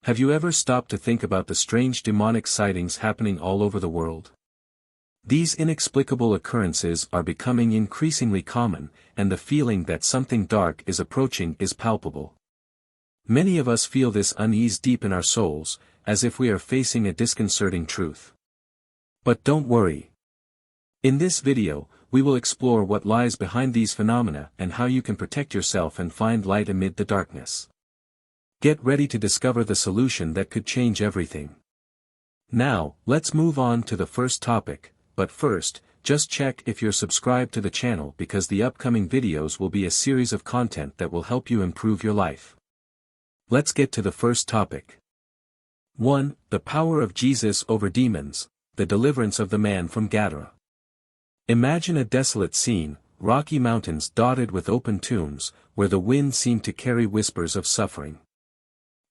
Have you ever stopped to think about the strange demonic sightings happening all over the world? These inexplicable occurrences are becoming increasingly common, and the feeling that something dark is approaching is palpable. Many of us feel this unease deep in our souls, as if we are facing a disconcerting truth. But don't worry. In this video, we will explore what lies behind these phenomena and how you can protect yourself and find light amid the darkness. Get ready to discover the solution that could change everything. Now, let's move on to the first topic, but first, just check if you're subscribed to the channel because the upcoming videos will be a series of content that will help you improve your life. Let's get to the first topic. 1. The power of Jesus over demons, the deliverance of the man from Gadara. Imagine a desolate scene, rocky mountains dotted with open tombs, where the wind seemed to carry whispers of suffering.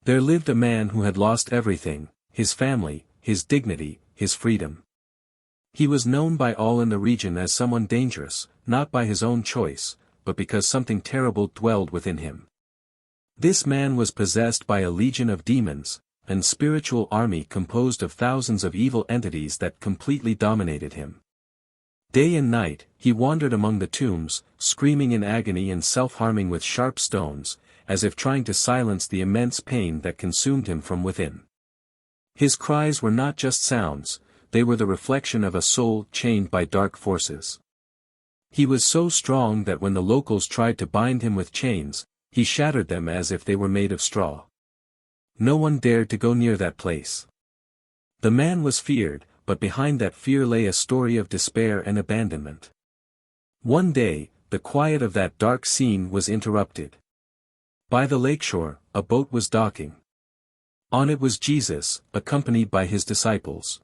There lived a man who had lost everything, his family, his dignity, his freedom. He was known by all in the region as someone dangerous, not by his own choice, but because something terrible dwelled within him. This man was possessed by a legion of demons, an spiritual army composed of thousands of evil entities that completely dominated him. Day and night, he wandered among the tombs, screaming in agony and self-harming with sharp stones, as if trying to silence the immense pain that consumed him from within. His cries were not just sounds, they were the reflection of a soul chained by dark forces. He was so strong that when the locals tried to bind him with chains, he shattered them as if they were made of straw. No one dared to go near that place. The man was feared, but behind that fear lay a story of despair and abandonment. One day, the quiet of that dark scene was interrupted. By the lakeshore, a boat was docking. On it was Jesus, accompanied by his disciples.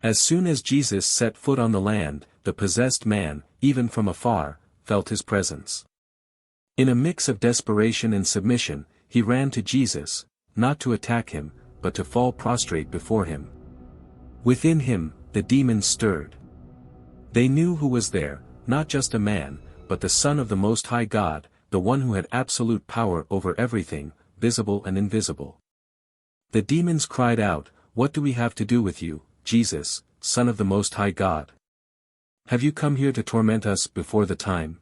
As soon as Jesus set foot on the land, the possessed man, even from afar, felt his presence. In a mix of desperation and submission, he ran to Jesus, not to attack him, but to fall prostrate before him. Within him, the demons stirred. They knew who was there, not just a man, but the Son of the Most High God, the one who had absolute power over everything, visible and invisible. The demons cried out, "What do we have to do with you, Jesus, Son of the Most High God? Have you come here to torment us before the time?"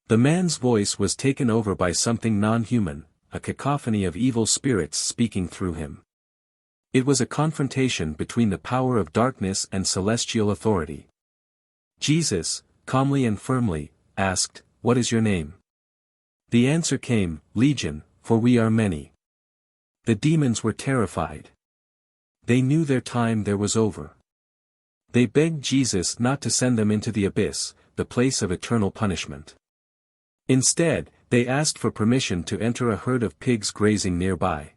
The man's voice was taken over by something non-human, a cacophony of evil spirits speaking through him. It was a confrontation between the power of darkness and celestial authority. Jesus, calmly and firmly, asked, "What is your name?" The answer came, "Legion, for we are many." The demons were terrified. They knew their time there was over. They begged Jesus not to send them into the abyss, the place of eternal punishment. Instead, they asked for permission to enter a herd of pigs grazing nearby.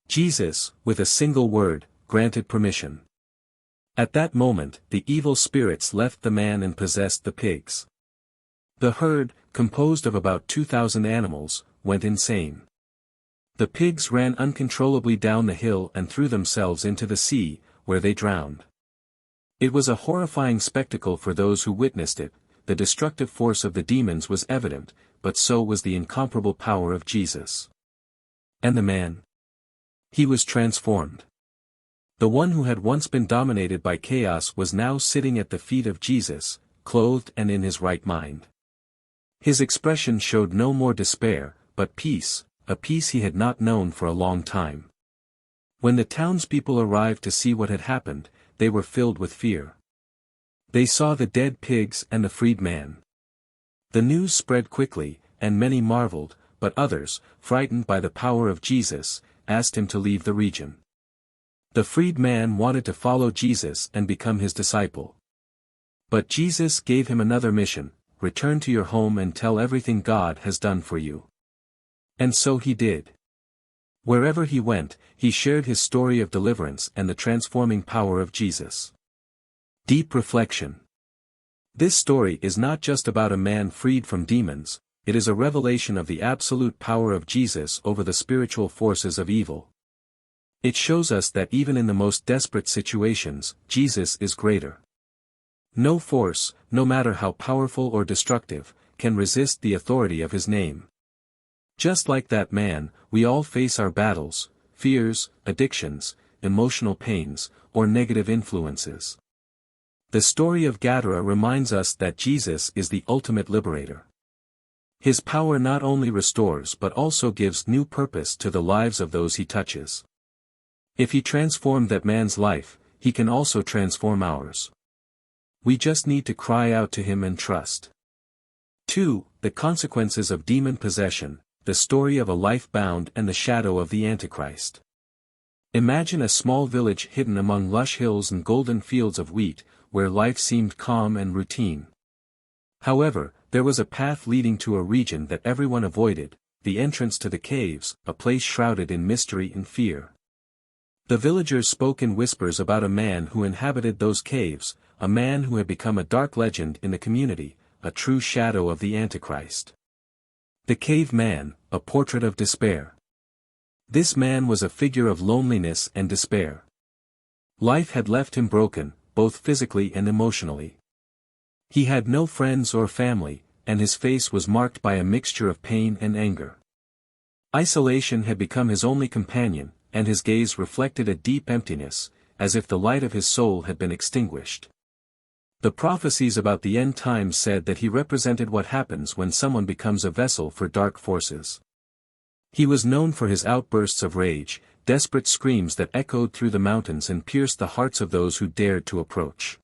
Jesus, with a single word, granted permission. At that moment, the evil spirits left the man and possessed the pigs. The herd, composed of about 2,000 animals, went insane. The pigs ran uncontrollably down the hill and threw themselves into the sea, where they drowned. It was a horrifying spectacle for those who witnessed it. The destructive force of the demons was evident, but so was the incomparable power of Jesus. And the man? He was transformed. The one who had once been dominated by chaos was now sitting at the feet of Jesus, clothed and in his right mind. His expression showed no more despair, but peace, a peace he had not known for a long time. When the townspeople arrived to see what had happened, they were filled with fear. They saw the dead pigs and the freed man. The news spread quickly, and many marveled, but others, frightened by the power of Jesus, asked him to leave the region. The freed man wanted to follow Jesus and become his disciple. But Jesus gave him another mission: return to your home and tell everything God has done for you. And so he did. Wherever he went, he shared his story of deliverance and the transforming power of Jesus. Deep reflection. This story is not just about a man freed from demons, it is a revelation of the absolute power of Jesus over the spiritual forces of evil. It shows us that even in the most desperate situations, Jesus is greater. No force, no matter how powerful or destructive, can resist the authority of his name. Just like that man, we all face our battles, fears, addictions, emotional pains, or negative influences. The story of Gadara reminds us that Jesus is the ultimate liberator. His power not only restores but also gives new purpose to the lives of those he touches. If he transformed that man's life, he can also transform ours. We just need to cry out to him and trust. 2. The consequences of demon possession, the story of a life bound and the shadow of the Antichrist. Imagine a small village hidden among lush hills and golden fields of wheat, where life seemed calm and routine. However, there was a path leading to a region that everyone avoided, the entrance to the caves, a place shrouded in mystery and fear. The villagers spoke in whispers about a man who inhabited those caves, a man who had become a dark legend in the community, a true shadow of the Antichrist. The Cave Man, a portrait of despair. This man was a figure of loneliness and despair. Life had left him broken, both physically and emotionally. He had no friends or family, and his face was marked by a mixture of pain and anger. Isolation had become his only companion, and his gaze reflected a deep emptiness, as if the light of his soul had been extinguished. The prophecies about the end times said that he represented what happens when someone becomes a vessel for dark forces. He was known for his outbursts of rage, desperate screams that echoed through the mountains and pierced the hearts of those who dared to approach.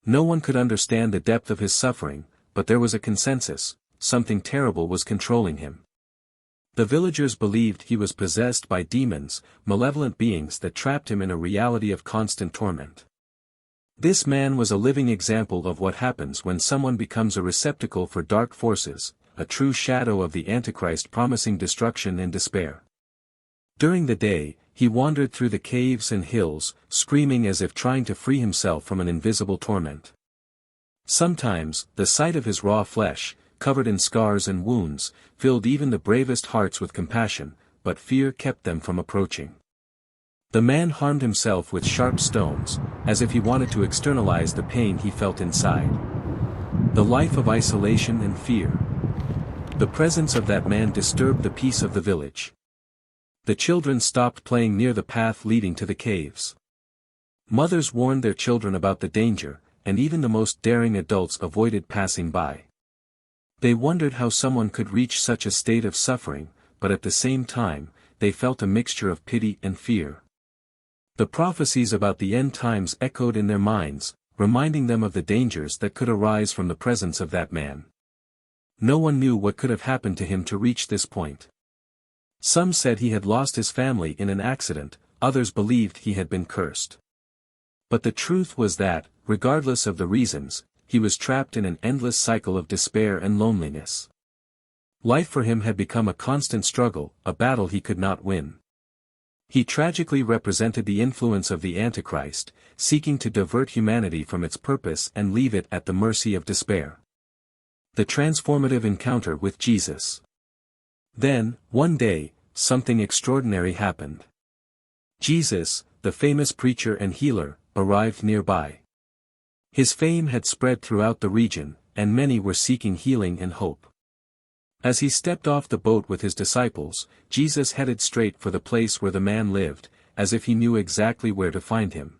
No one could understand the depth of his suffering, but there was a consensus: something terrible was controlling him. The villagers believed he was possessed by demons, malevolent beings that trapped him in a reality of constant torment. This man was a living example of what happens when someone becomes a receptacle for dark forces, a true shadow of the Antichrist promising destruction and despair. During the day, he wandered through the caves and hills, screaming as if trying to free himself from an invisible torment. Sometimes, the sight of his raw flesh, covered in scars and wounds, filled even the bravest hearts with compassion, but fear kept them from approaching. The man harmed himself with sharp stones, as if he wanted to externalize the pain he felt inside. The life of isolation and fear. The presence of that man disturbed the peace of the village. The children stopped playing near the path leading to the caves. Mothers warned their children about the danger, and even the most daring adults avoided passing by. They wondered how someone could reach such a state of suffering, but at the same time, they felt a mixture of pity and fear. The prophecies about the end times echoed in their minds, reminding them of the dangers that could arise from the presence of that man. No one knew what could have happened to him to reach this point. Some said he had lost his family in an accident, others believed he had been cursed. But the truth was that, regardless of the reasons, he was trapped in an endless cycle of despair and loneliness. Life for him had become a constant struggle, a battle he could not win. He tragically represented the influence of the Antichrist, seeking to divert humanity from its purpose and leave it at the mercy of despair. The transformative encounter with Jesus. Then, one day, something extraordinary happened. Jesus, the famous preacher and healer, arrived nearby. His fame had spread throughout the region, and many were seeking healing and hope. As he stepped off the boat with his disciples, Jesus headed straight for the place where the man lived, as if he knew exactly where to find him.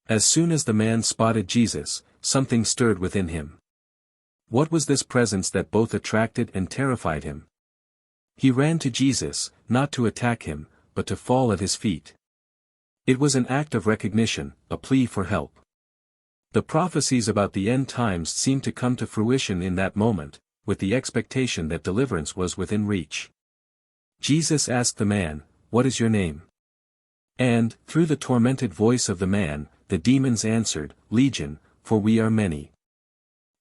As soon as the man spotted Jesus, something stirred within him. What was this presence that both attracted and terrified him? He ran to Jesus, not to attack him, but to fall at his feet. It was an act of recognition, a plea for help. The prophecies about the end times seemed to come to fruition in that moment, with the expectation that deliverance was within reach. Jesus asked the man, "What is your name?" And, through the tormented voice of the man, the demons answered, "Legion, for we are many."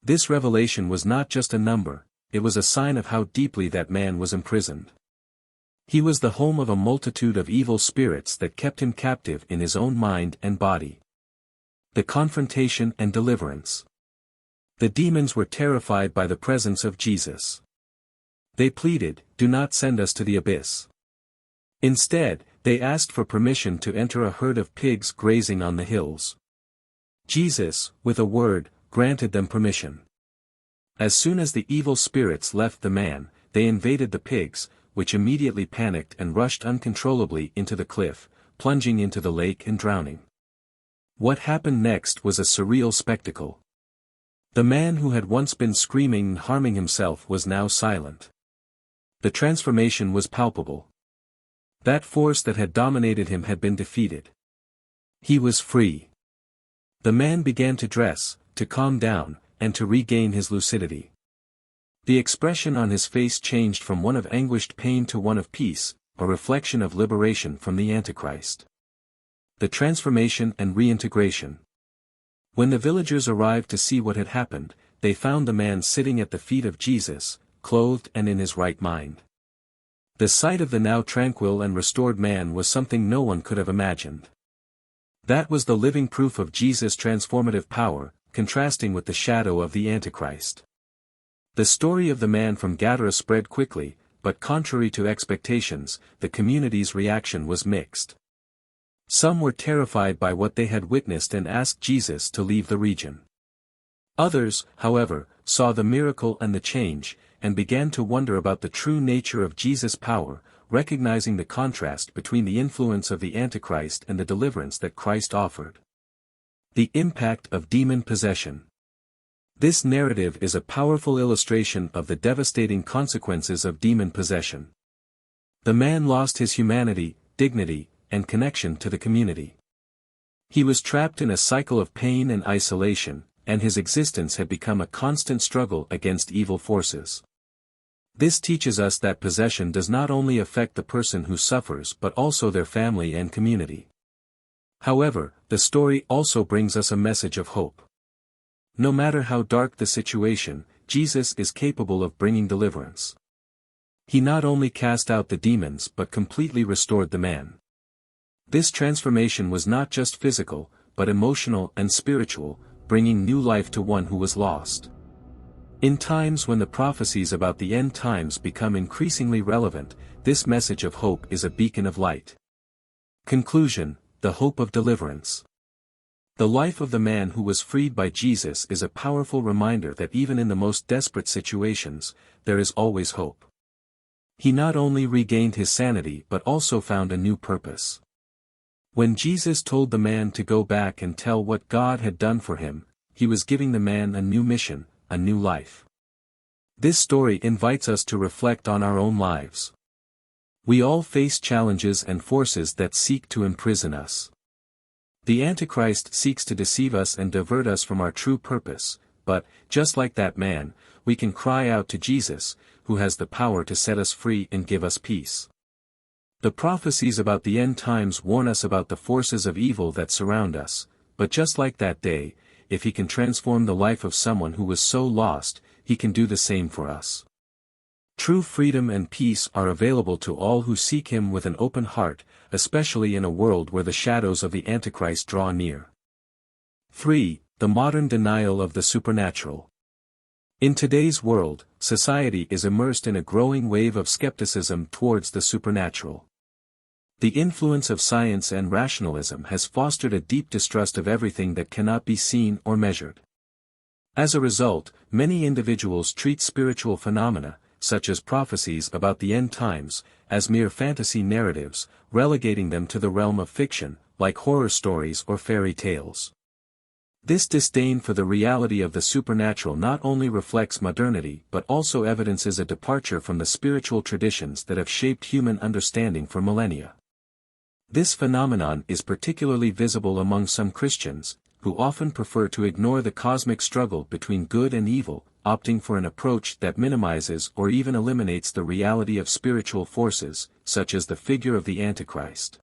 This revelation was not just a number, it was a sign of how deeply that man was imprisoned. He was the home of a multitude of evil spirits that kept him captive in his own mind and body. The confrontation and deliverance. The demons were terrified by the presence of Jesus. They pleaded, "Do not send us to the abyss." Instead, they asked for permission to enter a herd of pigs grazing on the hills. Jesus, with a word, granted them permission. As soon as the evil spirits left the man, they invaded the pigs, which immediately panicked and rushed uncontrollably into the cliff, plunging into the lake and drowning. What happened next was a surreal spectacle. The man who had once been screaming and harming himself was now silent. The transformation was palpable. That force that had dominated him had been defeated. He was free. The man began to dress, to calm down, and to regain his lucidity. The expression on his face changed from one of anguished pain to one of peace, a reflection of liberation from the Antichrist. The transformation and reintegration. When the villagers arrived to see what had happened, they found the man sitting at the feet of Jesus, clothed and in his right mind. The sight of the now tranquil and restored man was something no one could have imagined. That was the living proof of Jesus' transformative power, contrasting with the shadow of the Antichrist. The story of the man from Gadara spread quickly, but contrary to expectations, the community's reaction was mixed. Some were terrified by what they had witnessed and asked Jesus to leave the region. Others, however, saw the miracle and the change, and began to wonder about the true nature of Jesus' power, recognizing the contrast between the influence of the Antichrist and the deliverance that Christ offered. The impact of demon possession. This narrative is a powerful illustration of the devastating consequences of demon possession. The man lost his humanity, dignity, and connection to the community. He was trapped in a cycle of pain and isolation, and his existence had become a constant struggle against evil forces. This teaches us that possession does not only affect the person who suffers but also their family and community. However, the story also brings us a message of hope. No matter how dark the situation, Jesus is capable of bringing deliverance. He not only cast out the demons but completely restored the man. This transformation was not just physical, but emotional and spiritual, bringing new life to one who was lost. In times when the prophecies about the end times become increasingly relevant, this message of hope is a beacon of light. Conclusion: the hope of deliverance. The life of the man who was freed by Jesus is a powerful reminder that even in the most desperate situations, there is always hope. He not only regained his sanity but also found a new purpose. When Jesus told the man to go back and tell what God had done for him, he was giving the man a new mission, a new life. This story invites us to reflect on our own lives. We all face challenges and forces that seek to imprison us. The Antichrist seeks to deceive us and divert us from our true purpose, but, just like that man, we can cry out to Jesus, who has the power to set us free and give us peace. The prophecies about the end times warn us about the forces of evil that surround us, but just like that day, if he can transform the life of someone who was so lost, he can do the same for us. True freedom and peace are available to all who seek him with an open heart, especially in a world where the shadows of the Antichrist draw near. 3. The modern denial of the supernatural. In today's world, society is immersed in a growing wave of skepticism towards the supernatural. The influence of science and rationalism has fostered a deep distrust of everything that cannot be seen or measured. As a result, many individuals treat spiritual phenomena, such as prophecies about the end times, as mere fantasy narratives, relegating them to the realm of fiction, like horror stories or fairy tales. This disdain for the reality of the supernatural not only reflects modernity but also evidences a departure from the spiritual traditions that have shaped human understanding for millennia. This phenomenon is particularly visible among some Christians, who often prefer to ignore the cosmic struggle between good and evil, opting for an approach that minimizes or even eliminates the reality of spiritual forces, such as the figure of the Antichrist.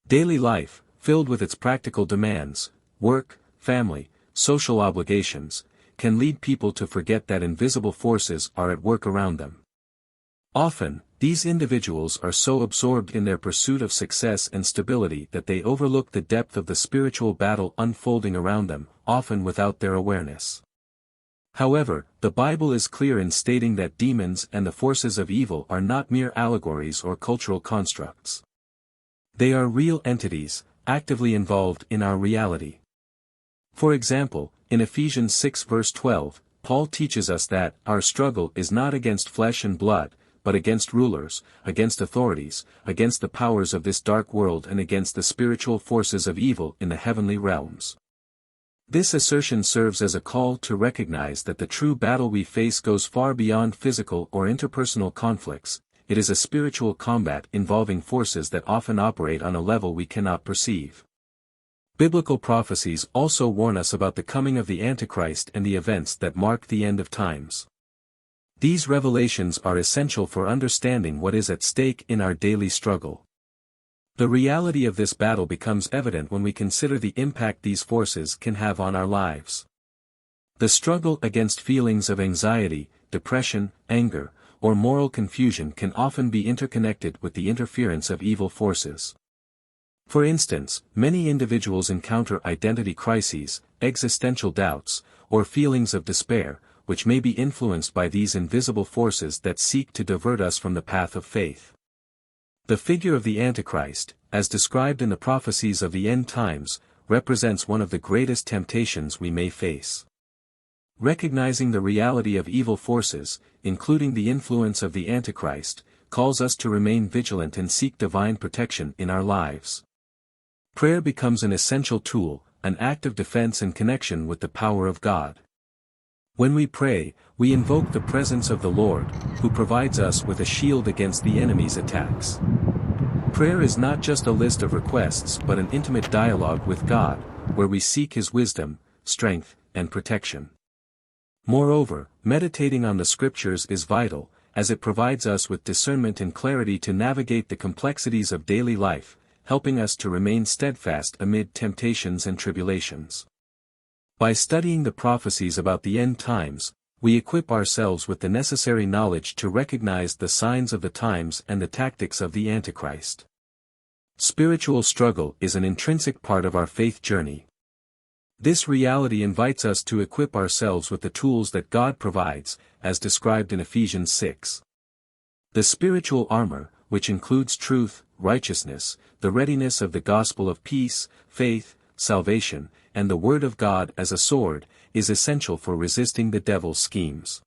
Daily life, filled with its practical demands, work, family, social obligations, can lead people to forget that invisible forces are at work around them. Often, these individuals are so absorbed in their pursuit of success and stability that they overlook the depth of the spiritual battle unfolding around them, often without their awareness. However, the Bible is clear in stating that demons and the forces of evil are not mere allegories or cultural constructs. They are real entities, actively involved in our reality. For example, in Ephesians 6 verse 12, Paul teaches us that our struggle is not against flesh and blood, but against rulers, against authorities, against the powers of this dark world and against the spiritual forces of evil in the heavenly realms. This assertion serves as a call to recognize that the true battle we face goes far beyond physical or interpersonal conflicts. It is a spiritual combat involving forces that often operate on a level we cannot perceive. Biblical prophecies also warn us about the coming of the Antichrist and the events that mark the end of times. These revelations are essential for understanding what is at stake in our daily struggle. The reality of this battle becomes evident when we consider the impact these forces can have on our lives. The struggle against feelings of anxiety, depression, anger, or moral confusion can often be interconnected with the interference of evil forces. For instance, many individuals encounter identity crises, existential doubts, or feelings of despair, which may be influenced by these invisible forces that seek to divert us from the path of faith. The figure of the Antichrist, as described in the prophecies of the end times, represents one of the greatest temptations we may face. Recognizing the reality of evil forces, including the influence of the Antichrist, calls us to remain vigilant and seek divine protection in our lives. Prayer becomes an essential tool, an act of defense and connection with the power of God. When we pray, we invoke the presence of the Lord, who provides us with a shield against the enemy's attacks. Prayer is not just a list of requests but an intimate dialogue with God, where we seek His wisdom, strength, and protection. Moreover, meditating on the Scriptures is vital, as it provides us with discernment and clarity to navigate the complexities of daily life, helping us to remain steadfast amid temptations and tribulations. By studying the prophecies about the end times, we equip ourselves with the necessary knowledge to recognize the signs of the times and the tactics of the Antichrist. Spiritual struggle is an intrinsic part of our faith journey. This reality invites us to equip ourselves with the tools that God provides, as described in Ephesians 6. The spiritual armor, which includes truth, righteousness, the readiness of the gospel of peace, faith, salvation, and the Word of God as a sword, is essential for resisting the devil's schemes.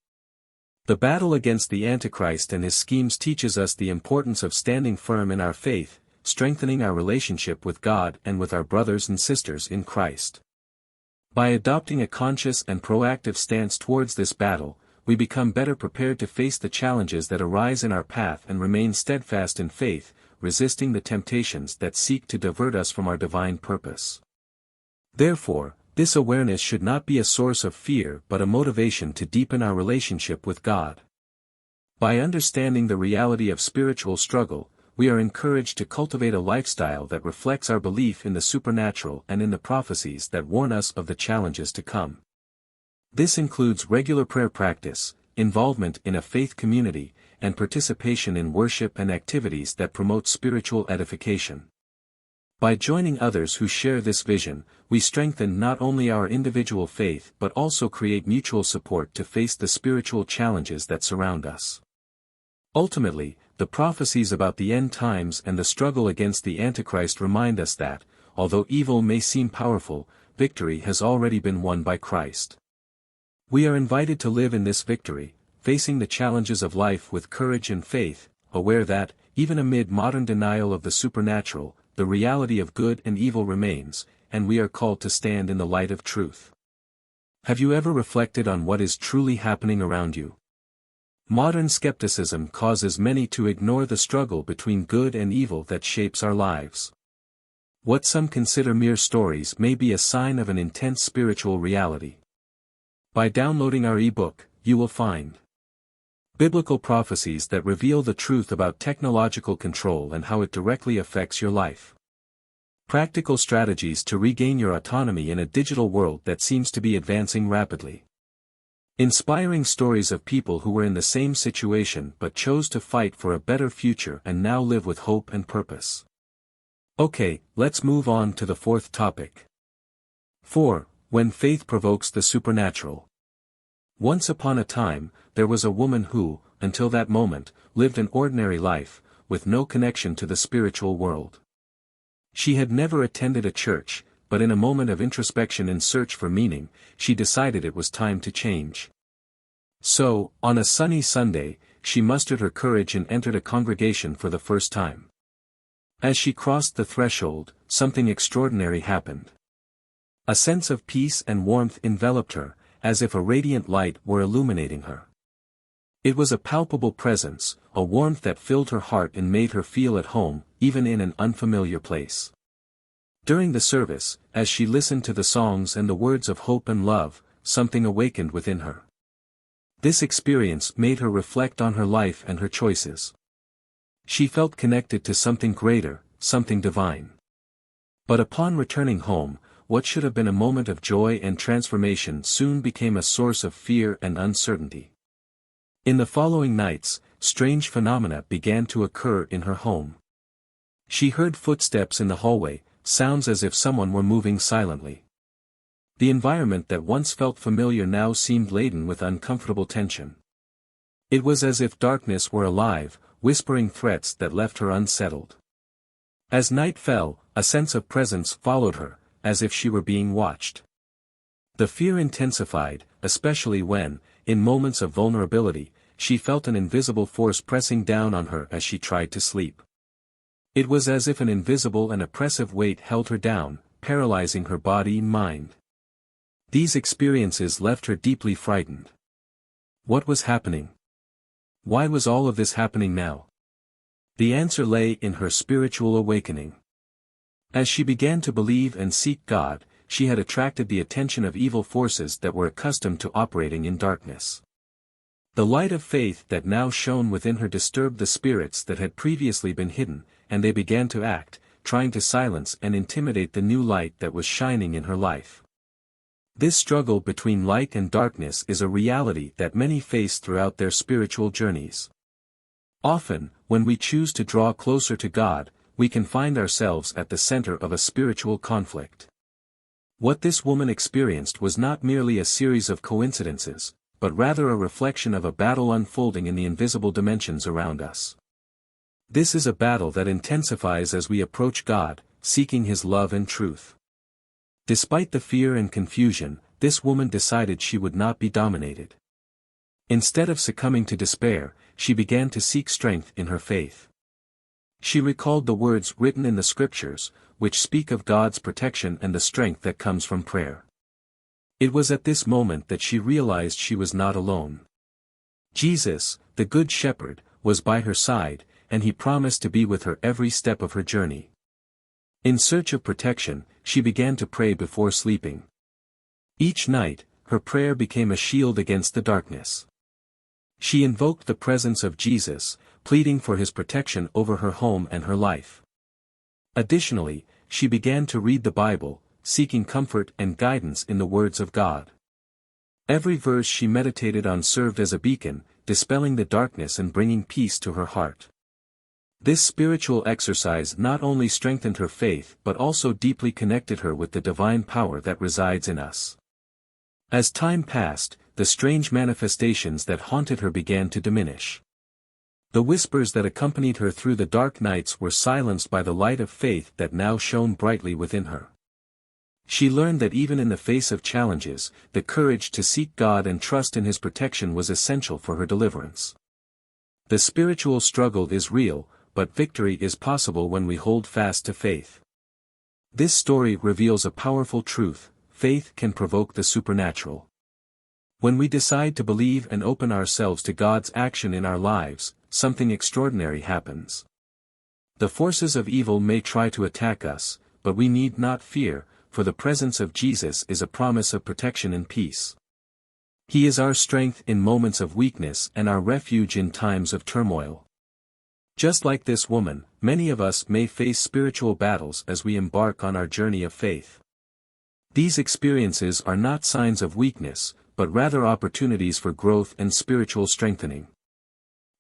The battle against the Antichrist and his schemes teaches us the importance of standing firm in our faith, strengthening our relationship with God and with our brothers and sisters in Christ. By adopting a conscious and proactive stance towards this battle, we become better prepared to face the challenges that arise in our path and remain steadfast in faith, resisting the temptations that seek to divert us from our divine purpose. Therefore, this awareness should not be a source of fear but a motivation to deepen our relationship with God. By understanding the reality of spiritual struggle, we are encouraged to cultivate a lifestyle that reflects our belief in the supernatural and in the prophecies that warn us of the challenges to come. This includes regular prayer practice, involvement in a faith community, and participation in worship and activities that promote spiritual edification. By joining others who share this vision, we strengthen not only our individual faith but also create mutual support to face the spiritual challenges that surround us. Ultimately, the prophecies about the end times and the struggle against the Antichrist remind us that, although evil may seem powerful, victory has already been won by Christ. We are invited to live in this victory, facing the challenges of life with courage and faith, aware that, even amid modern denial of the supernatural, the reality of good and evil remains, and we are called to stand in the light of truth. Have you ever reflected on what is truly happening around you? Modern skepticism causes many to ignore the struggle between good and evil that shapes our lives. What some consider mere stories may be a sign of an intense spiritual reality. By downloading our ebook, you will find biblical prophecies that reveal the truth about technological control and how it directly affects your life. Practical strategies to regain your autonomy in a digital world that seems to be advancing rapidly. Inspiring stories of people who were in the same situation but chose to fight for a better future and now live with hope and purpose. Okay, let's move on to the fourth topic. 4. When faith provokes the supernatural. Once upon a time, there was a woman who, until that moment, lived an ordinary life, with no connection to the spiritual world. She had never attended a church, but in a moment of introspection and search for meaning, she decided it was time to change. So, on a sunny Sunday, she mustered her courage and entered a congregation for the first time. As she crossed the threshold, something extraordinary happened. A sense of peace and warmth enveloped her, as if a radiant light were illuminating her. It was a palpable presence, a warmth that filled her heart and made her feel at home, even in an unfamiliar place. During the service, as she listened to the songs and the words of hope and love, something awakened within her. This experience made her reflect on her life and her choices. She felt connected to something greater, something divine. But upon returning home, what should have been a moment of joy and transformation soon became a source of fear and uncertainty. In the following nights, strange phenomena began to occur in her home. She heard footsteps in the hallway, sounds as if someone were moving silently. The environment that once felt familiar now seemed laden with uncomfortable tension. It was as if darkness were alive, whispering threats that left her unsettled. As night fell, a sense of presence followed her, as if she were being watched. The fear intensified, especially when, in moments of vulnerability, she felt an invisible force pressing down on her as she tried to sleep. It was as if an invisible and oppressive weight held her down, paralyzing her body and mind. These experiences left her deeply frightened. What was happening? Why was all of this happening now? The answer lay in her spiritual awakening. As she began to believe and seek God, she had attracted the attention of evil forces that were accustomed to operating in darkness. The light of faith that now shone within her disturbed the spirits that had previously been hidden, and they began to act, trying to silence and intimidate the new light that was shining in her life. This struggle between light and darkness is a reality that many face throughout their spiritual journeys. Often, when we choose to draw closer to God, we can find ourselves at the center of a spiritual conflict. What this woman experienced was not merely a series of coincidences, but rather a reflection of a battle unfolding in the invisible dimensions around us. This is a battle that intensifies as we approach God, seeking His love and truth. Despite the fear and confusion, this woman decided she would not be dominated. Instead of succumbing to despair, she began to seek strength in her faith. She recalled the words written in the Scriptures, which speak of God's protection and the strength that comes from prayer. It was at this moment that she realized she was not alone. Jesus, the Good Shepherd, was by her side, and He promised to be with her every step of her journey. In search of protection, she began to pray before sleeping. Each night, her prayer became a shield against the darkness. She invoked the presence of Jesus, pleading for His protection over her home and her life. Additionally, she began to read the Bible, seeking comfort and guidance in the words of God. Every verse she meditated on served as a beacon, dispelling the darkness and bringing peace to her heart. This spiritual exercise not only strengthened her faith but also deeply connected her with the divine power that resides in us. As time passed, the strange manifestations that haunted her began to diminish. The whispers that accompanied her through the dark nights were silenced by the light of faith that now shone brightly within her. She learned that even in the face of challenges, the courage to seek God and trust in His protection was essential for her deliverance. The spiritual struggle is real, but victory is possible when we hold fast to faith. This story reveals a powerful truth: faith can provoke the supernatural. When we decide to believe and open ourselves to God's action in our lives, something extraordinary happens. The forces of evil may try to attack us, but we need not fear, for the presence of Jesus is a promise of protection and peace. He is our strength in moments of weakness and our refuge in times of turmoil. Just like this woman, many of us may face spiritual battles as we embark on our journey of faith. These experiences are not signs of weakness, but rather opportunities for growth and spiritual strengthening.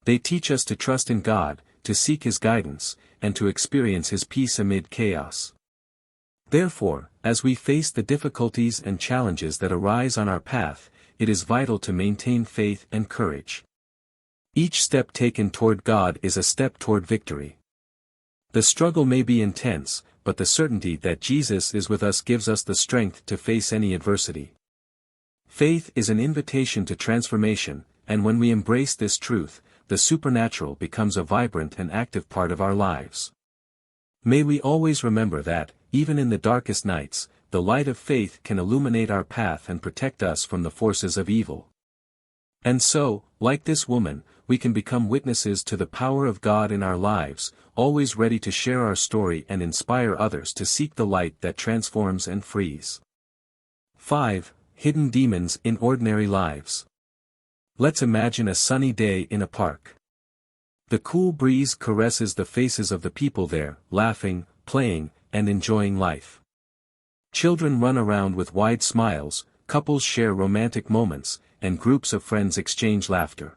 They teach us to trust in God, to seek His guidance, and to experience His peace amid chaos. Therefore, as we face the difficulties and challenges that arise on our path, it is vital to maintain faith and courage. Each step taken toward God is a step toward victory. The struggle may be intense, but the certainty that Jesus is with us gives us the strength to face any adversity. Faith is an invitation to transformation, and when we embrace this truth, the supernatural becomes a vibrant and active part of our lives. May we always remember that, even in the darkest nights, the light of faith can illuminate our path and protect us from the forces of evil. And so, like this woman, we can become witnesses to the power of God in our lives, always ready to share our story and inspire others to seek the light that transforms and frees. 5. Hidden demons in ordinary lives. Let's imagine a sunny day in a park. The cool breeze caresses the faces of the people there, laughing, playing, and enjoying life. Children run around with wide smiles, couples share romantic moments, and groups of friends exchange laughter.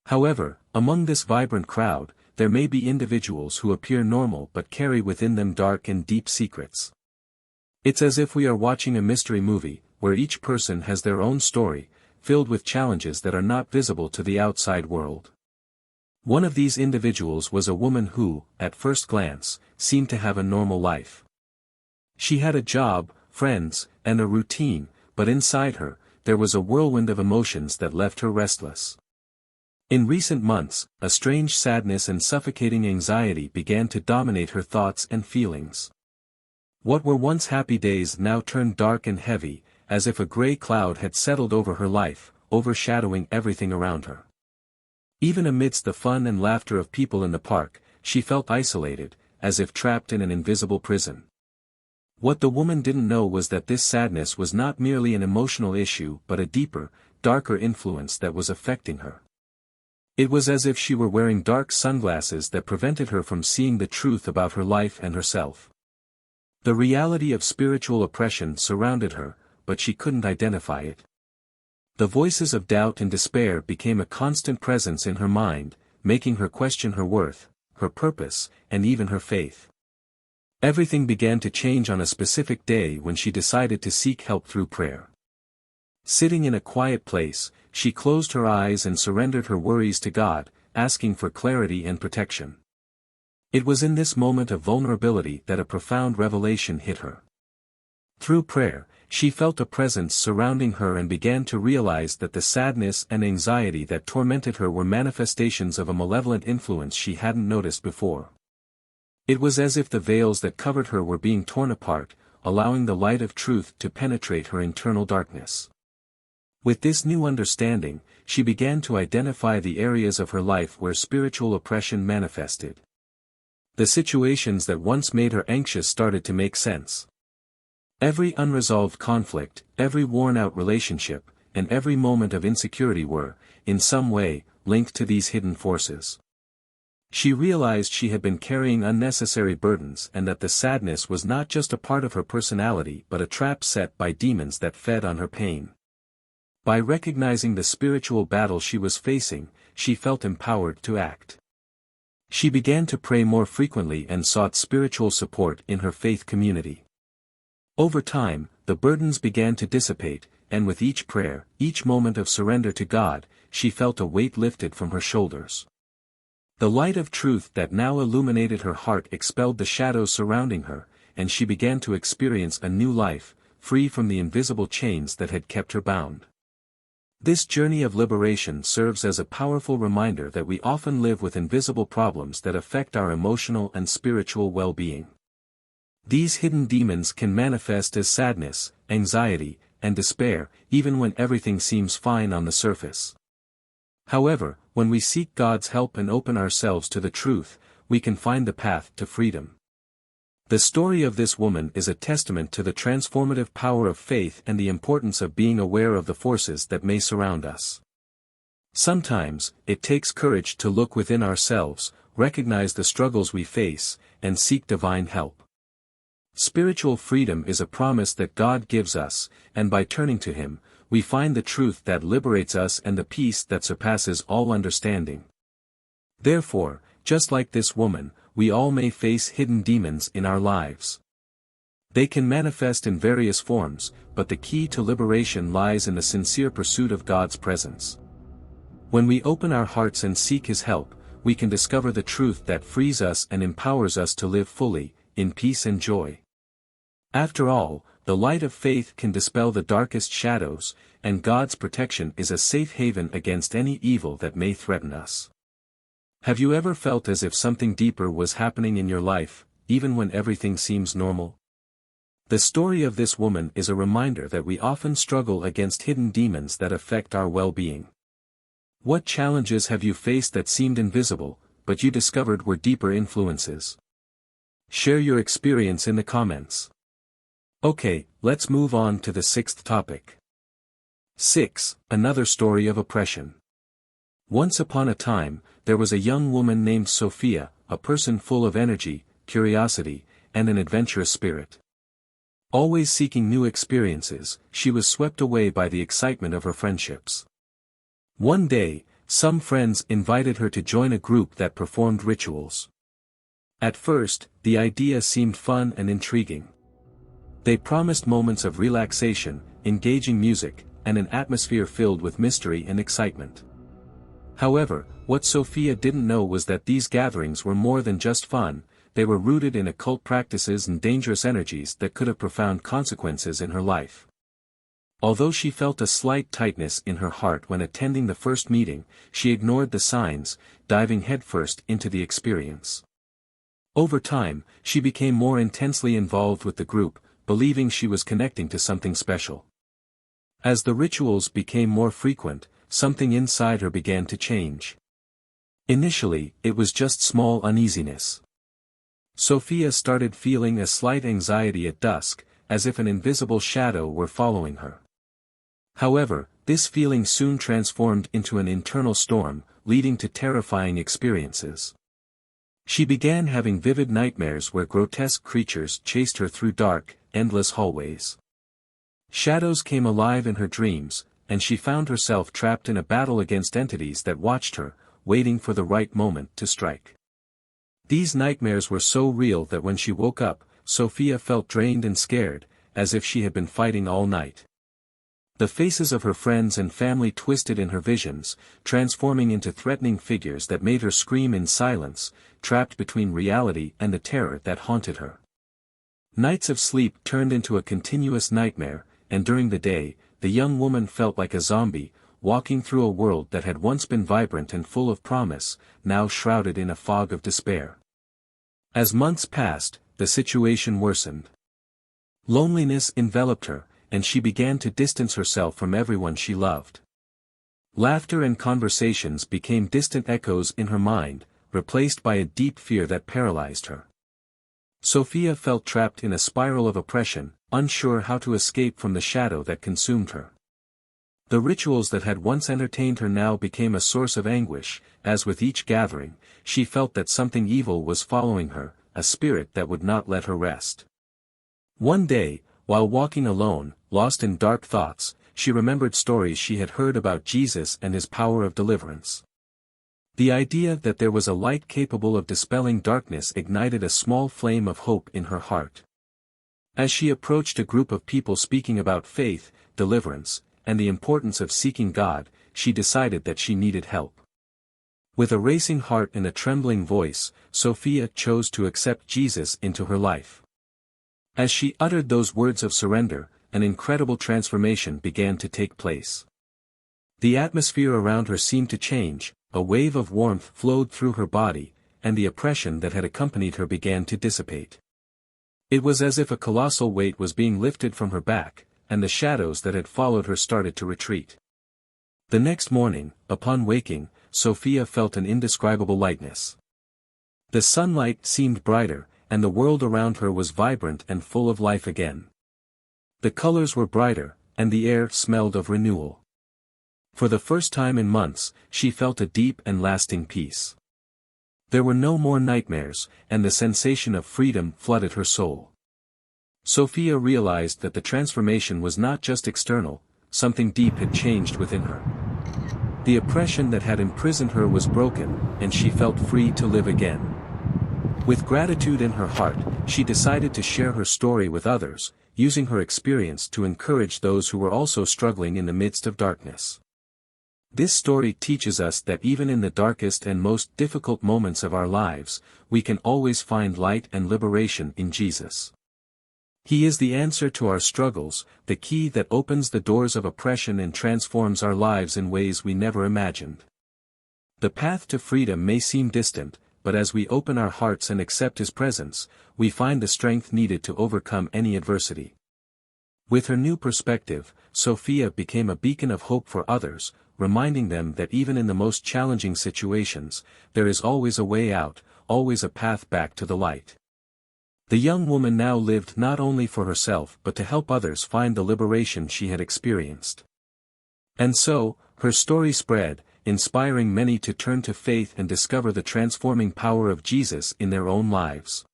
However, among this vibrant crowd, there may be individuals who appear normal but carry within them dark and deep secrets. It's as if we are watching a mystery movie, where each person has their own story, filled with challenges that are not visible to the outside world. One of these individuals was a woman who, at first glance, seemed to have a normal life. She had a job, friends, and a routine, but inside her, there was a whirlwind of emotions that left her restless. In recent months, a strange sadness and suffocating anxiety began to dominate her thoughts and feelings. What were once happy days now turned dark and heavy, as if a gray cloud had settled over her life, overshadowing everything around her. Even amidst the fun and laughter of people in the park, she felt isolated, as if trapped in an invisible prison. What the woman didn't know was that this sadness was not merely an emotional issue but a deeper, darker influence that was affecting her. It was as if she were wearing dark sunglasses that prevented her from seeing the truth about her life and herself. The reality of spiritual oppression surrounded her, but she couldn't identify it. The voices of doubt and despair became a constant presence in her mind, making her question her worth, her purpose, and even her faith. Everything began to change on a specific day when she decided to seek help through prayer. Sitting in a quiet place, she closed her eyes and surrendered her worries to God, asking for clarity and protection. It was in this moment of vulnerability that a profound revelation hit her. Through prayer, she felt a presence surrounding her and began to realize that the sadness and anxiety that tormented her were manifestations of a malevolent influence she hadn't noticed before. It was as if the veils that covered her were being torn apart, allowing the light of truth to penetrate her internal darkness. With this new understanding, she began to identify the areas of her life where spiritual oppression manifested. The situations that once made her anxious started to make sense. Every unresolved conflict, every worn-out relationship, and every moment of insecurity were, in some way, linked to these hidden forces. She realized she had been carrying unnecessary burdens and that the sadness was not just a part of her personality but a trap set by demons that fed on her pain. By recognizing the spiritual battle she was facing, she felt empowered to act. She began to pray more frequently and sought spiritual support in her faith community. Over time, the burdens began to dissipate, and with each prayer, each moment of surrender to God, she felt a weight lifted from her shoulders. The light of truth that now illuminated her heart expelled the shadows surrounding her, and she began to experience a new life, free from the invisible chains that had kept her bound. This journey of liberation serves as a powerful reminder that we often live with invisible problems that affect our emotional and spiritual well-being. These hidden demons can manifest as sadness, anxiety, and despair, even when everything seems fine on the surface. However, when we seek God's help and open ourselves to the truth, we can find the path to freedom. The story of this woman is a testament to the transformative power of faith and the importance of being aware of the forces that may surround us. Sometimes, it takes courage to look within ourselves, recognize the struggles we face, and seek divine help. Spiritual freedom is a promise that God gives us, and by turning to Him, we find the truth that liberates us and the peace that surpasses all understanding. Therefore, just like this woman, we all may face hidden demons in our lives. They can manifest in various forms, but the key to liberation lies in the sincere pursuit of God's presence. When we open our hearts and seek His help, we can discover the truth that frees us and empowers us to live fully, in peace and joy. After all, the light of faith can dispel the darkest shadows, and God's protection is a safe haven against any evil that may threaten us. Have you ever felt as if something deeper was happening in your life, even when everything seems normal? The story of this woman is a reminder that we often struggle against hidden demons that affect our well-being. What challenges have you faced that seemed invisible, but you discovered were deeper influences? Share your experience in the comments. Okay, let's move on to the sixth topic. 6. Another story of oppression. Once upon a time, there was a young woman named Sophia, a person full of energy, curiosity, and an adventurous spirit. Always seeking new experiences, she was swept away by the excitement of her friendships. One day, some friends invited her to join a group that performed rituals. At first, the idea seemed fun and intriguing. They promised moments of relaxation, engaging music, and an atmosphere filled with mystery and excitement. However, what Sophia didn't know was that these gatherings were more than just fun. They were rooted in occult practices and dangerous energies that could have profound consequences in her life. Although she felt a slight tightness in her heart when attending the first meeting, she ignored the signs, diving headfirst into the experience. Over time, she became more intensely involved with the group, believing she was connecting to something special. As the rituals became more frequent, something inside her began to change. Initially, it was just small uneasiness. Sophia started feeling a slight anxiety at dusk, as if an invisible shadow were following her. However, this feeling soon transformed into an internal storm, leading to terrifying experiences. She began having vivid nightmares where grotesque creatures chased her through dark, endless hallways. Shadows came alive in her dreams, and she found herself trapped in a battle against entities that watched her, waiting for the right moment to strike. These nightmares were so real that when she woke up, Sophia felt drained and scared, as if she had been fighting all night. The faces of her friends and family twisted in her visions, transforming into threatening figures that made her scream in silence, trapped between reality and the terror that haunted her. Nights of sleep turned into a continuous nightmare, and during the day, the young woman felt like a zombie, walking through a world that had once been vibrant and full of promise, now shrouded in a fog of despair. As months passed, the situation worsened. Loneliness enveloped her, and she began to distance herself from everyone she loved. Laughter and conversations became distant echoes in her mind, replaced by a deep fear that paralyzed her. Sophia felt trapped in a spiral of oppression, unsure how to escape from the shadow that consumed her. The rituals that had once entertained her now became a source of anguish, as with each gathering, she felt that something evil was following her, a spirit that would not let her rest. One day, while walking alone, lost in dark thoughts, she remembered stories she had heard about Jesus and his power of deliverance. The idea that there was a light capable of dispelling darkness ignited a small flame of hope in her heart. As she approached a group of people speaking about faith, deliverance, and the importance of seeking God, she decided that she needed help. With a racing heart and a trembling voice, Sophia chose to accept Jesus into her life. As she uttered those words of surrender, an incredible transformation began to take place. The atmosphere around her seemed to change, a wave of warmth flowed through her body, and the oppression that had accompanied her began to dissipate. It was as if a colossal weight was being lifted from her back, and the shadows that had followed her started to retreat. The next morning, upon waking, Sophia felt an indescribable lightness. The sunlight seemed brighter, and the world around her was vibrant and full of life again. The colors were brighter, and the air smelled of renewal. For the first time in months, she felt a deep and lasting peace. There were no more nightmares, and the sensation of freedom flooded her soul. Sophia realized that the transformation was not just external, something deep had changed within her. The oppression that had imprisoned her was broken, and she felt free to live again. With gratitude in her heart, she decided to share her story with others, using her experience to encourage those who were also struggling in the midst of darkness. This story teaches us that even in the darkest and most difficult moments of our lives, we can always find light and liberation in Jesus. He is the answer to our struggles, the key that opens the doors of oppression and transforms our lives in ways we never imagined. The path to freedom may seem distant, but as we open our hearts and accept His presence, we find the strength needed to overcome any adversity. With her new perspective, Sophia became a beacon of hope for others, reminding them that even in the most challenging situations, there is always a way out, always a path back to the light. The young woman now lived not only for herself but to help others find the liberation she had experienced. And so, her story spread, inspiring many to turn to faith and discover the transforming power of Jesus in their own lives.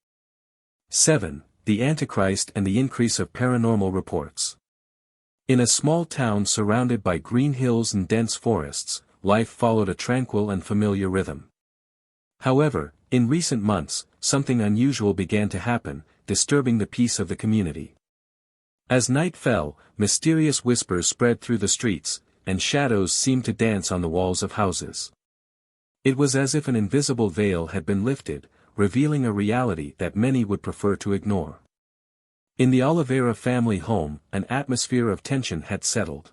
7. The Antichrist and the increase of paranormal reports. In a small town surrounded by green hills and dense forests, life followed a tranquil and familiar rhythm. However, in recent months, something unusual began to happen, disturbing the peace of the community. As night fell, mysterious whispers spread through the streets, and shadows seemed to dance on the walls of houses. It was as if an invisible veil had been lifted, revealing a reality that many would prefer to ignore. In the Oliveira family home, an atmosphere of tension had settled.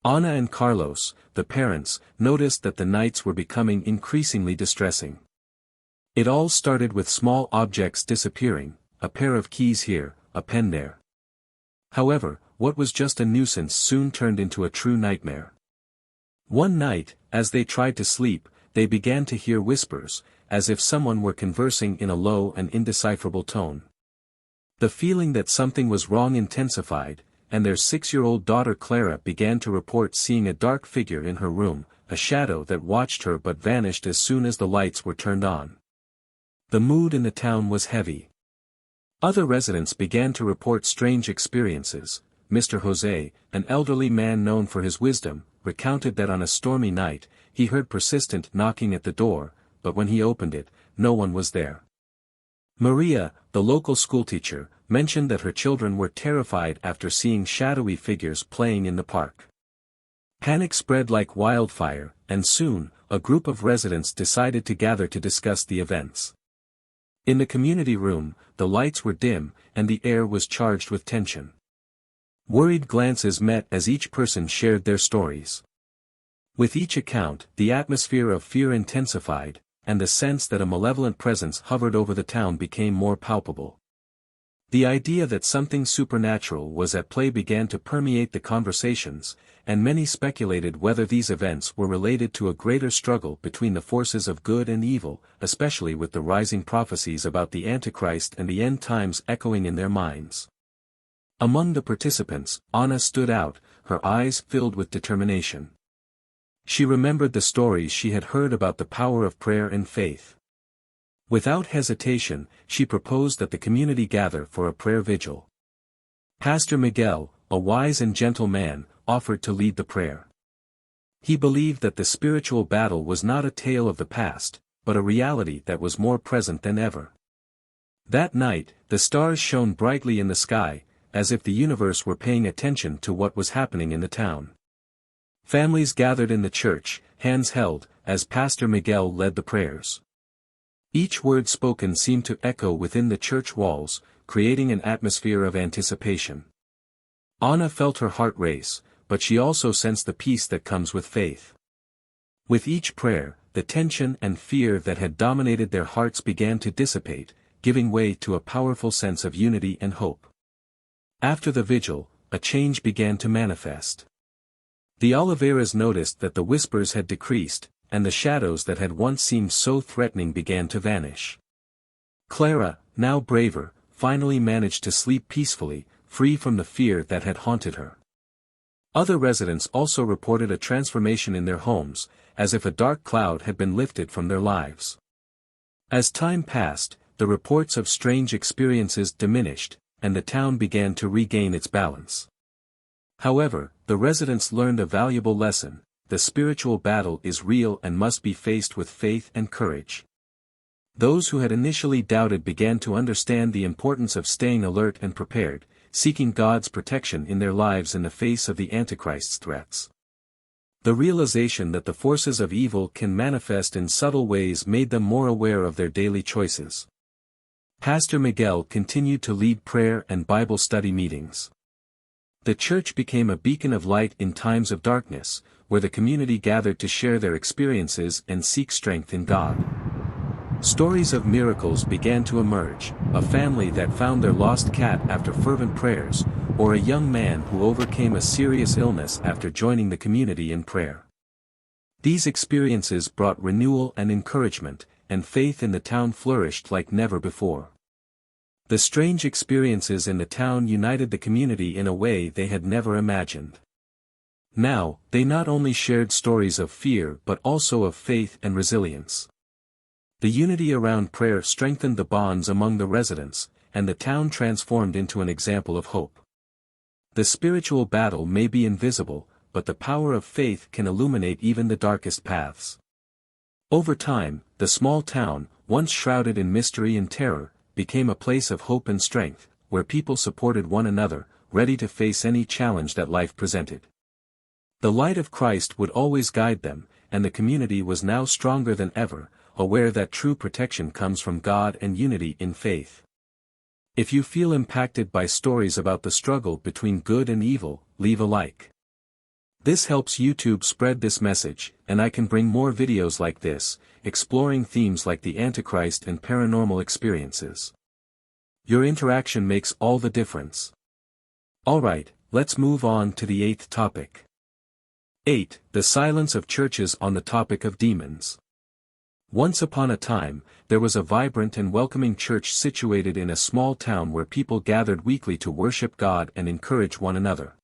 Ana and Carlos, the parents, noticed that the nights were becoming increasingly distressing. It all started with small objects disappearing, a pair of keys here, a pen there. However, what was just a nuisance soon turned into a true nightmare. One night, as they tried to sleep, they began to hear whispers, as if someone were conversing in a low and indecipherable tone. The feeling that something was wrong intensified, and their 6-year-old daughter Clara began to report seeing a dark figure in her room, a shadow that watched her but vanished as soon as the lights were turned on. The mood in the town was heavy. Other residents began to report strange experiences. Mr. Jose, an elderly man known for his wisdom, recounted that on a stormy night, he heard persistent knocking at the door, but when he opened it, no one was there. Maria, the local schoolteacher, mentioned that her children were terrified after seeing shadowy figures playing in the park. Panic spread like wildfire, and soon, a group of residents decided to gather to discuss the events. In the community room, the lights were dim, and the air was charged with tension. Worried glances met as each person shared their stories. With each account, the atmosphere of fear intensified, and the sense that a malevolent presence hovered over the town became more palpable. The idea that something supernatural was at play began to permeate the conversations, and many speculated whether these events were related to a greater struggle between the forces of good and evil, especially with the rising prophecies about the Antichrist and the end times echoing in their minds. Among the participants, Anna stood out, her eyes filled with determination. She remembered the stories she had heard about the power of prayer and faith. Without hesitation, she proposed that the community gather for a prayer vigil. Pastor Miguel, a wise and gentle man, offered to lead the prayer. He believed that the spiritual battle was not a tale of the past, but a reality that was more present than ever. That night, the stars shone brightly in the sky, as if the universe were paying attention to what was happening in the town. Families gathered in the church, hands held, as Pastor Miguel led the prayers. Each word spoken seemed to echo within the church walls, creating an atmosphere of anticipation. Anna felt her heart race, but she also sensed the peace that comes with faith. With each prayer, the tension and fear that had dominated their hearts began to dissipate, giving way to a powerful sense of unity and hope. After the vigil, a change began to manifest. The Oliveiras noticed that the whispers had decreased, and the shadows that had once seemed so threatening began to vanish. Clara, now braver, finally managed to sleep peacefully, free from the fear that had haunted her. Other residents also reported a transformation in their homes, as if a dark cloud had been lifted from their lives. As time passed, the reports of strange experiences diminished, and the town began to regain its balance. However, the residents learned a valuable lesson: the spiritual battle is real and must be faced with faith and courage. Those who had initially doubted began to understand the importance of staying alert and prepared, seeking God's protection in their lives in the face of the Antichrist's threats. The realization that the forces of evil can manifest in subtle ways made them more aware of their daily choices. Pastor Miguel continued to lead prayer and Bible study meetings. The church became a beacon of light in times of darkness, where the community gathered to share their experiences and seek strength in God. Stories of miracles began to emerge, a family that found their lost cat after fervent prayers, or a young man who overcame a serious illness after joining the community in prayer. These experiences brought renewal and encouragement, and faith in the town flourished like never before. The strange experiences in the town united the community in a way they had never imagined. Now, they not only shared stories of fear but also of faith and resilience. The unity around prayer strengthened the bonds among the residents, and the town transformed into an example of hope. The spiritual battle may be invisible, but the power of faith can illuminate even the darkest paths. Over time, the small town, once shrouded in mystery and terror, became a place of hope and strength, where people supported one another, ready to face any challenge that life presented. The light of Christ would always guide them, and the community was now stronger than ever, aware that true protection comes from God and unity in faith. If you feel impacted by stories about the struggle between good and evil, leave a like. This helps YouTube spread this message, and I can bring more videos like this, exploring themes like the Antichrist and paranormal experiences. Your interaction makes all the difference. Alright, let's move on to the 8th topic. 8. The silence of churches on the topic of demons. Once upon a time, there was a vibrant and welcoming church situated in a small town where people gathered weekly to worship God and encourage one another.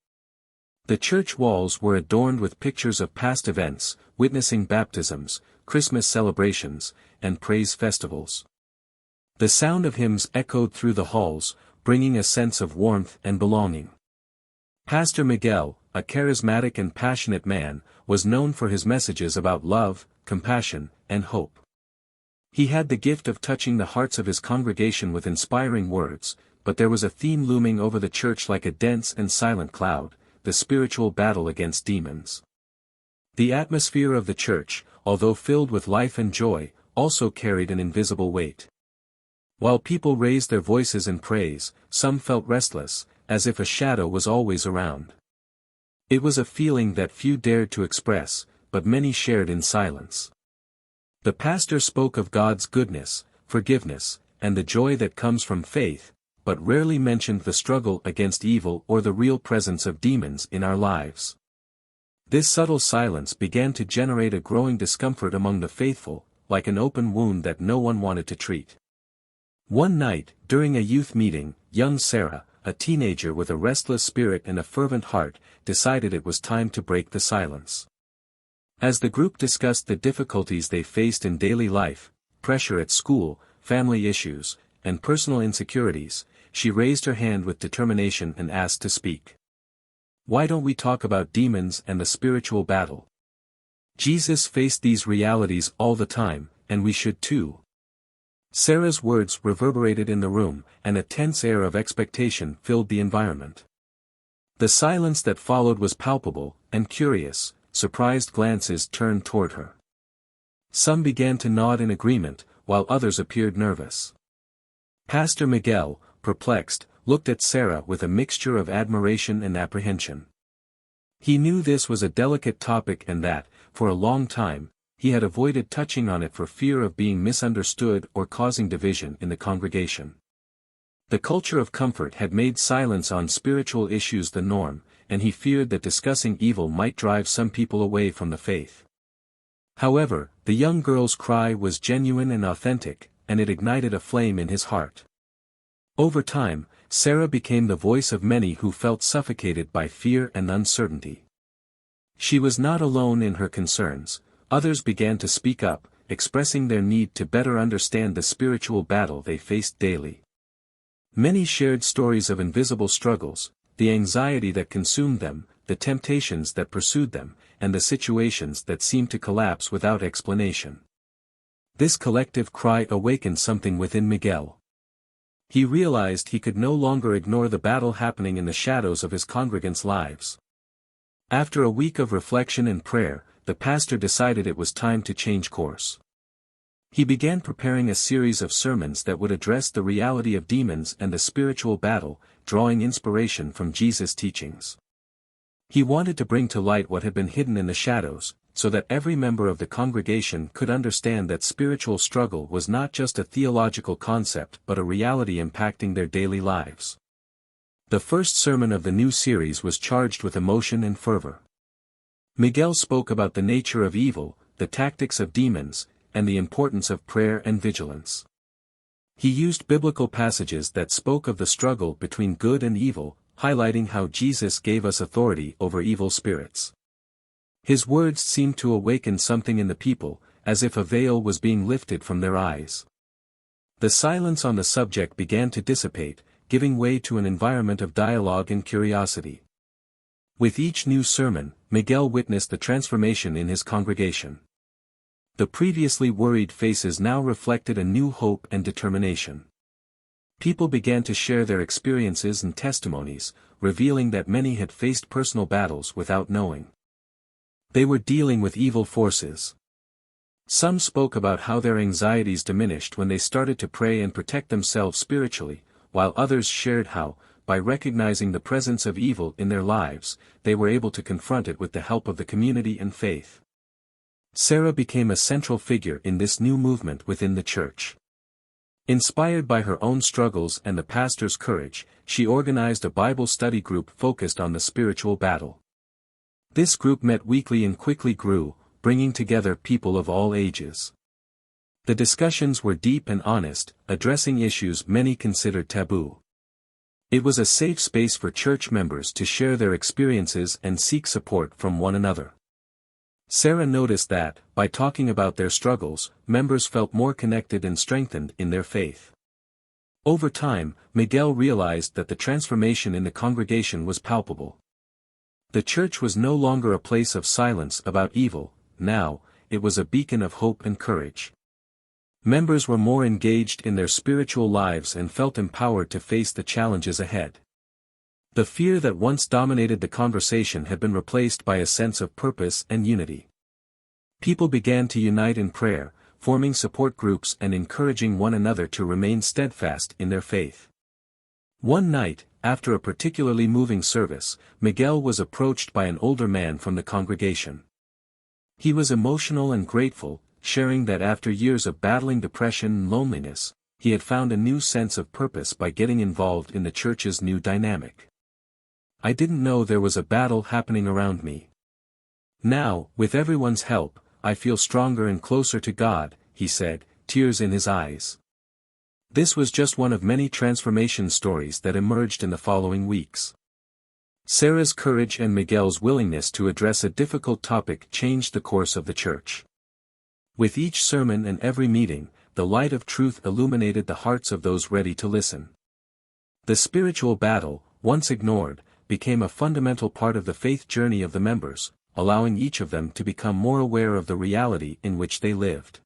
The church walls were adorned with pictures of past events, witnessing baptisms, Christmas celebrations, and praise festivals. The sound of hymns echoed through the halls, bringing a sense of warmth and belonging. Pastor Miguel, a charismatic and passionate man, was known for his messages about love, compassion, and hope. He had the gift of touching the hearts of his congregation with inspiring words, but there was a theme looming over the church like a dense and silent cloud: the spiritual battle against demons. The atmosphere of the church, although filled with life and joy, also carried an invisible weight. While people raised their voices in praise, some felt restless, as if a shadow was always around. It was a feeling that few dared to express, but many shared in silence. The pastor spoke of God's goodness, forgiveness, and the joy that comes from faith, but rarely mentioned the struggle against evil or the real presence of demons in our lives. This subtle silence began to generate a growing discomfort among the faithful, like an open wound that no one wanted to treat. One night, during a youth meeting, young Sarah, a teenager with a restless spirit and a fervent heart, decided it was time to break the silence. As the group discussed the difficulties they faced in daily life, pressure at school, family issues, and personal insecurities, she raised her hand with determination and asked to speak. "Why don't we talk about demons and the spiritual battle? Jesus faced these realities all the time, and we should too." Sarah's words reverberated in the room, and a tense air of expectation filled the environment. The silence that followed was palpable, and curious, surprised glances turned toward her. Some began to nod in agreement, while others appeared nervous. Pastor Miguel, perplexed, looked at Sarah with a mixture of admiration and apprehension. He knew this was a delicate topic and that, for a long time, he had avoided touching on it for fear of being misunderstood or causing division in the congregation. The culture of comfort had made silence on spiritual issues the norm, and he feared that discussing evil might drive some people away from the faith. However, the young girl's cry was genuine and authentic, and it ignited a flame in his heart. Over time, Sarah became the voice of many who felt suffocated by fear and uncertainty. She was not alone in her concerns. Others began to speak up, expressing their need to better understand the spiritual battle they faced daily. Many shared stories of invisible struggles, the anxiety that consumed them, the temptations that pursued them, and the situations that seemed to collapse without explanation. This collective cry awakened something within Miguel. He realized he could no longer ignore the battle happening in the shadows of his congregants' lives. After a week of reflection and prayer, the pastor decided it was time to change course. He began preparing a series of sermons that would address the reality of demons and the spiritual battle, drawing inspiration from Jesus' teachings. He wanted to bring to light what had been hidden in the shadows, so that every member of the congregation could understand that spiritual struggle was not just a theological concept but a reality impacting their daily lives. The first sermon of the new series was charged with emotion and fervor. Miguel spoke about the nature of evil, the tactics of demons, and the importance of prayer and vigilance. He used biblical passages that spoke of the struggle between good and evil, highlighting how Jesus gave us authority over evil spirits. His words seemed to awaken something in the people, as if a veil was being lifted from their eyes. The silence on the subject began to dissipate, giving way to an environment of dialogue and curiosity. With each new sermon, Miguel witnessed the transformation in his congregation. The previously worried faces now reflected a new hope and determination. People began to share their experiences and testimonies, revealing that many had faced personal battles without knowing. They were dealing with evil forces. Some spoke about how their anxieties diminished when they started to pray and protect themselves spiritually, while others shared how, by recognizing the presence of evil in their lives, they were able to confront it with the help of the community and faith. Sarah became a central figure in this new movement within the church. Inspired by her own struggles and the pastor's courage, she organized a Bible study group focused on the spiritual battle. This group met weekly and quickly grew, bringing together people of all ages. The discussions were deep and honest, addressing issues many considered taboo. It was a safe space for church members to share their experiences and seek support from one another. Sarah noticed that, by talking about their struggles, members felt more connected and strengthened in their faith. Over time, Miguel realized that the transformation in the congregation was palpable. The church was no longer a place of silence about evil, now, it was a beacon of hope and courage. Members were more engaged in their spiritual lives and felt empowered to face the challenges ahead. The fear that once dominated the conversation had been replaced by a sense of purpose and unity. People began to unite in prayer, forming support groups and encouraging one another to remain steadfast in their faith. One night, after a particularly moving service, Miguel was approached by an older man from the congregation. He was emotional and grateful, sharing that after years of battling depression and loneliness, he had found a new sense of purpose by getting involved in the church's new dynamic. "I didn't know there was a battle happening around me. Now, with everyone's help, I feel stronger and closer to God," he said, tears in his eyes. This was just one of many transformation stories that emerged in the following weeks. Sarah's courage and Miguel's willingness to address a difficult topic changed the course of the church. With each sermon and every meeting, the light of truth illuminated the hearts of those ready to listen. The spiritual battle, once ignored, became a fundamental part of the faith journey of the members, allowing each of them to become more aware of the reality in which they lived.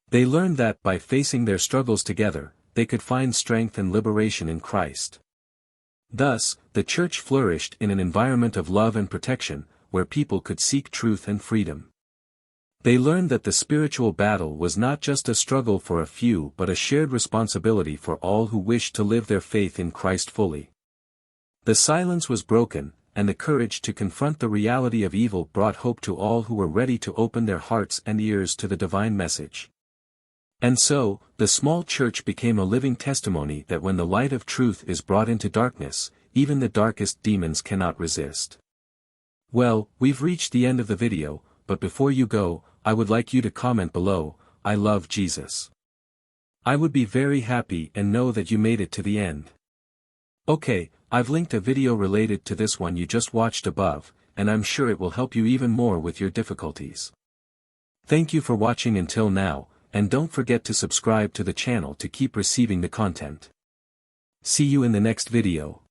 They learned that by facing their struggles together, they could find strength and liberation in Christ. Thus, the church flourished in an environment of love and protection, where people could seek truth and freedom. They learned that the spiritual battle was not just a struggle for a few but a shared responsibility for all who wished to live their faith in Christ fully. The silence was broken, and the courage to confront the reality of evil brought hope to all who were ready to open their hearts and ears to the divine message. And so, the small church became a living testimony that when the light of truth is brought into darkness, even the darkest demons cannot resist. Well, we've reached the end of the video, but before you go, I would like you to comment below, "I love Jesus." I would be very happy and know that you made it to the end. Okay, I've linked a video related to this one you just watched above, and I'm sure it will help you even more with your difficulties. Thank you for watching until now, and don't forget to subscribe to the channel to keep receiving the content. See you in the next video.